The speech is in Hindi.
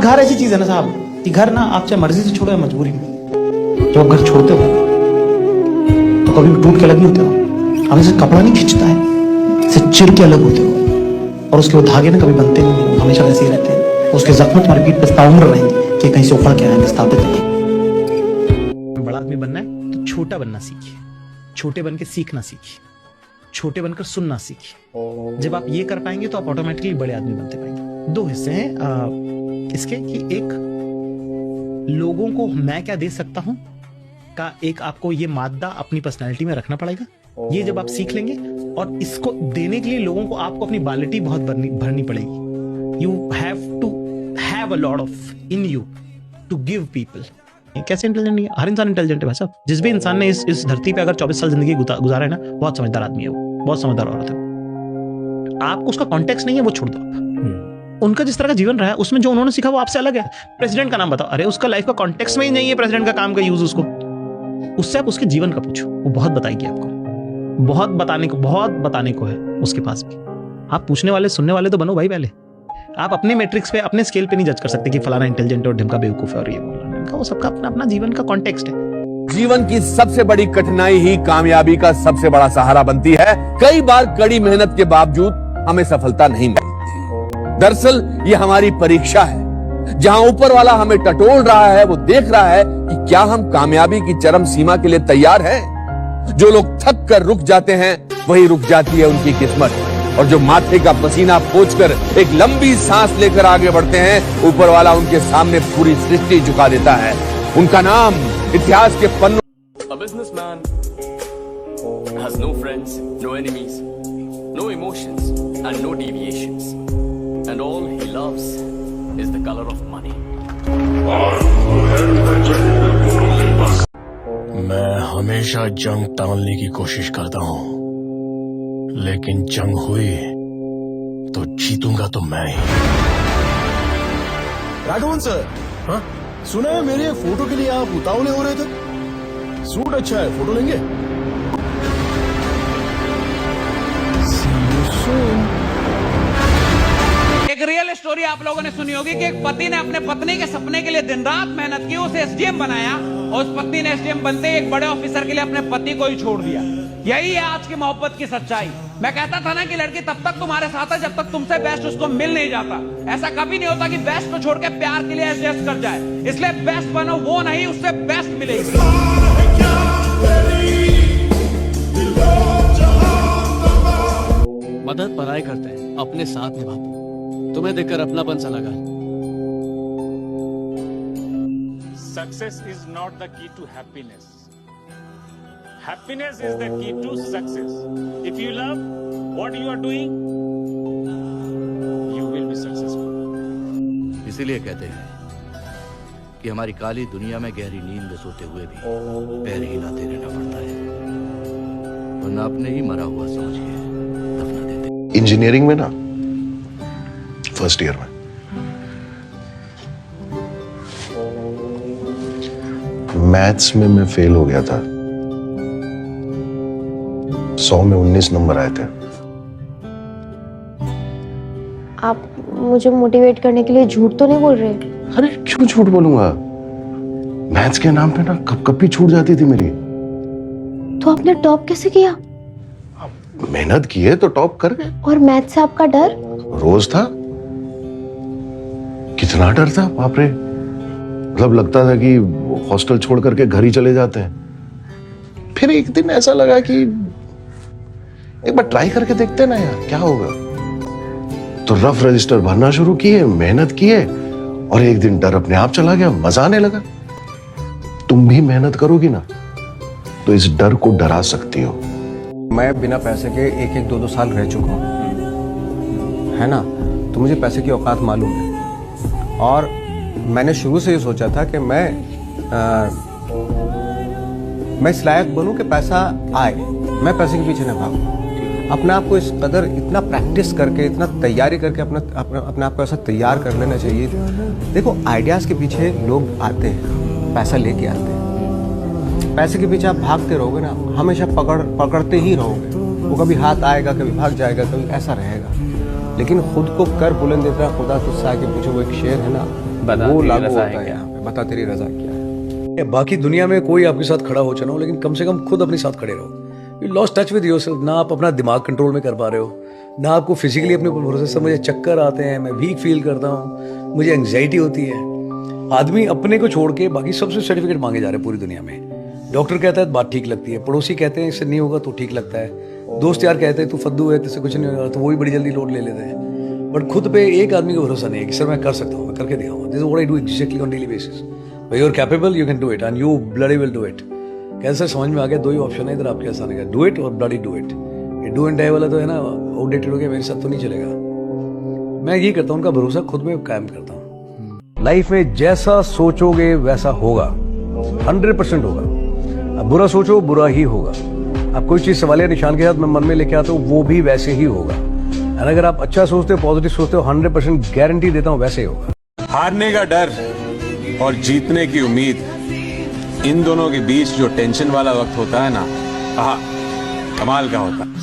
घर ऐसी चीज है ना साहब कि घर ना आप चाहे मर्जी से छोड़ो या मजबूरी में, जब घर छोड़ते हो तो कभी भी टूट के अलग नहीं होते हो। हमें से कपड़ा नहीं खींचता है, से चिर के अलग होते हो। और उसके वो धागे ना कभी बनते नहीं है, हमेशा वैसे ही रहते हैं। उसके जख्म तुम्हारी पीठ पे ताउम्र रहेंगे कि कहीं से उखड़ के आए विस्थापित है। बड़ा आदमी बनना है तो छोटा बनना सीखिए, छोटे बन के सीखना सीखिए, छोटे बनकर सुनना सीखिए। जब आप ये कर पाएंगे तो आप ऑटोमेटिकली बड़े आदमी बनते पाएंगे। दो हिस्से हैं इसके कि एक लोगों को मैं क्या दे सकता हूं का एक आपको ये मादा अपनी पर्सनैलिटी में रखना पड़ेगा। ये जब आप सीख लेंगे और इसको देने के लिए लोगों को आपको अपनी बालिटी बहुत भरनी पड़ेगी। You have to have a lot of in you to give people. कैसे इंटेलिजेंट नहीं है? हर इंसान इंटेलिजेंट है भाई साहब। जिस भी इंसान ने इस धरती पे अगर 24 साल जिंदगी गुजारा है ना, बहुत समझदार आदमी है वो, बहुत समझदार औरत है। आपको उसका कॉन्टेक्स्ट नहीं है वो छोड़ दो। उनका जिस तरह का जीवन रहा है उसमें जो उन्होंने सीखा वो आपसे अलग है। प्रेसिडेंट का नाम बताओ, अरे उसका लाइफ का कॉन्टेक्स्ट में ही नहीं है प्रेसिडेंट का काम का यूज उसको। उससे आप उसके जीवन का पूछो, वो बहुत बताएगी आपको, बहुत बताने को है उसके पास भी। आप पूछने वाले सुनने वाले तो बनो भाई पहले। आप अपने मैट्रिक्स पे अपने स्केल पे नहीं जज कर सकते कि फलाना इंटेलिजेंट और ढिमका बेवकूफ है और ये बोल। वो सबका अपना अपना जीवन का कॉन्टेक्स्ट है। जीवन की सबसे बड़ी कठिनाई ही कामयाबी का सबसे बड़ा सहारा बनती है। कई बार कड़ी मेहनत के बावजूद हमें सफलता नहीं मिलती। दरअसल ये हमारी परीक्षा है, जहां ऊपर वाला हमें टटोल रहा है, वो देख रहा है कि क्या हम कामयाबी की चरम सीमा के लिए तैयार हैं। जो लोग थक कर रुक जाते हैं वही रुक जाती है उनकी किस्मत, और जो माथे का पसीना पोंछकर एक लंबी सांस लेकर आगे बढ़ते हैं, ऊपर वाला उनके सामने पूरी सृष्टि झुका देता है। उनका नाम इतिहास के पन्नों। A businessman has no friends, no enemies, no emotions and no deviations, and all he loves is the color of money. मैं हमेशा जंग टालने की कोशिश करता हूं, लेकिन जंग हुई तो जीतूंगा तो मैं ही। राघवन सर, हाँ? सुना है मेरे फोटो के लिए आप उतावले हो रहे थे। सूट अच्छा है, फोटो लेंगे? एक रियल स्टोरी आप लोगों ने सुनी होगी कि एक पति ने अपने पत्नी के सपने के लिए दिन रात मेहनत की, उसे एसडीएम बनाया और उस पत्नी ने एसडीएम बनते ही एक बड़े ऑफिसर के लिए अपने पति को ही छोड़ दिया। यही है आज की मोहब्बत की सच्चाई। मैं कहता था ना कि लड़की तब तक तुम्हारे साथ है जब तक तुमसे बेस्ट उसको मिल नहीं जाता। ऐसा कभी नहीं होता कि बेस्ट को छोड़ के प्यार के लिए एडजस्ट कर जाए। इसलिए बेस्ट बनो, वो नहीं उससे बेस्ट मिलेगी। मदद पराए करते हैं, अपने साथ निभाते। तुम्हें देखकर अपनापन सा लगा। Success is not the key to happiness. Happiness is the key to success. If you love what you are doing, you will be successful. इसीलिए कहते हैं कि हमारी काली दुनिया में गहरी नींद में सोते हुए भी पैर हिलाते रहना पड़ता है, वरना अपने ही मरा हुआ समझ के दफना देते। इंजीनियरिंग में ना फर्स्ट ईयर में मैथ्स में मैं फेल हो गया था। 100 में 19 नंबर आए थे। आप मुझे मोटिवेट करने के लिए झूठ तो नहीं बोल रहे? अरे क्यों झूठ बोलूंगा? मैथ्स के नाम पे ना कप-कपी छूट जाती थी मेरी। तो आपने टॉप कैसे किया? मेहनत की है तो टॉप कर गए। और मैथ्स से आपका डर? रोज था। कितना डर था, बाप रे। मतलब लगता था कि हॉस्टल छोड़ करके घर ही चले जाते हैं। फिर एक दिन ऐसा लगा कि एक बार ट्राई करके देखते हैं ना यार, क्या होगा। तो रफ रजिस्टर भरना शुरू किए, मेहनत किए, और एक दिन डर अपने आप चला गया, मजा आने लगा। तुम भी मेहनत करोगी ना तो इस डर को डरा सकती हो। मैं बिना पैसे के 1-2 साल रह चुका हूं, है ना, तो मुझे पैसे की औकात मालूम है। और मैंने शुरू से ये सोचा था कि मैं इस लायक बनूं कि पैसा आए, मैं पैसे के पीछे न भागूं। अपने आप को इस कदर इतना प्रैक्टिस करके, इतना तैयारी करके अपने आप को ऐसा तैयार कर लेना चाहिए। देखो, आइडियाज़ के पीछे लोग आते हैं, पैसा लेके आते हैं। पैसे के पीछे आप भागते रहोगे ना, हमेशा पकड़ते ही रहोगे। वो कभी हाथ आएगा, कभी भाग जाएगा, कभी ऐसा रहेगा। लेकिन खुद को कर बुलंद इतना खुदा तुझसे आके पूछो, वो एक शेर है ना, वो लागू होता है यहाँ पे। बता तेरी रजा क्या है। बाकी दुनिया में कोई आपके साथ खड़ा हो चलो, लेकिन कम से कम खुद अपने साथ खड़े रहो। You lost touch with yourself. ना आप अपना दिमाग कंट्रोल में कर पा रहे हो, ना आपको फिजिकली अपने ऊपर भरोसा। सब मुझे चक्कर आते हैं, मैं वीक फील करता हूँ, मुझे एंग्जाइटी होती है। आदमी अपने को छोड़ के बाकी सबसे सर्टिफिकेट मांगे जा रहे हैं पूरी दुनिया में। डॉक्टर कहता है बात ठीक लगती है, पड़ोसी कहते हैं इससे नहीं होगा तो ठीक लगता है, दोस्त यार कहते हैं तू फद्दू है, तुझसे कुछ नहीं होगा, तो वो भी बड़ी जल्दी लोड ले लेते हैं। बट खुद पे एक आदमी को भरोसा नहीं है कि सर मैं कर सकता हूँ, मैं करके दिखाऊंगा। This is what I do exactly on daily basis. When you are capable, you can do it, and you bloody will do it. कैसे समझ में आ गया, दो ही ऑप्शन है इधर आपके सामने का, डू इट और ब्लडी डू इट। ये डू एंड डाई वाला तो है ना, आउटडेटेड हो गया, मेरे साथ तो नहीं चलेगा। मैं ये करता हूँ, उनका भरोसा खुद में कायम करता हूँ। लाइफ में जैसा सोचोगे वैसा होगा, 100% होगा। अब बुरा सोचो बुरा ही होगा। आप कोई चीज सवालिया निशान के साथ मैं मन में लेके आता हूँ, वो भी वैसे ही होगा। और अगर आप अच्छा सोचते हो, पॉजिटिव सोचते हो, 100% गारंटी देता हूँ वैसे ही होगा। हारने का डर और जीतने की उम्मीद, इन दोनों के बीच जो टेंशन वाला वक्त होता है ना, कमाल का होता है।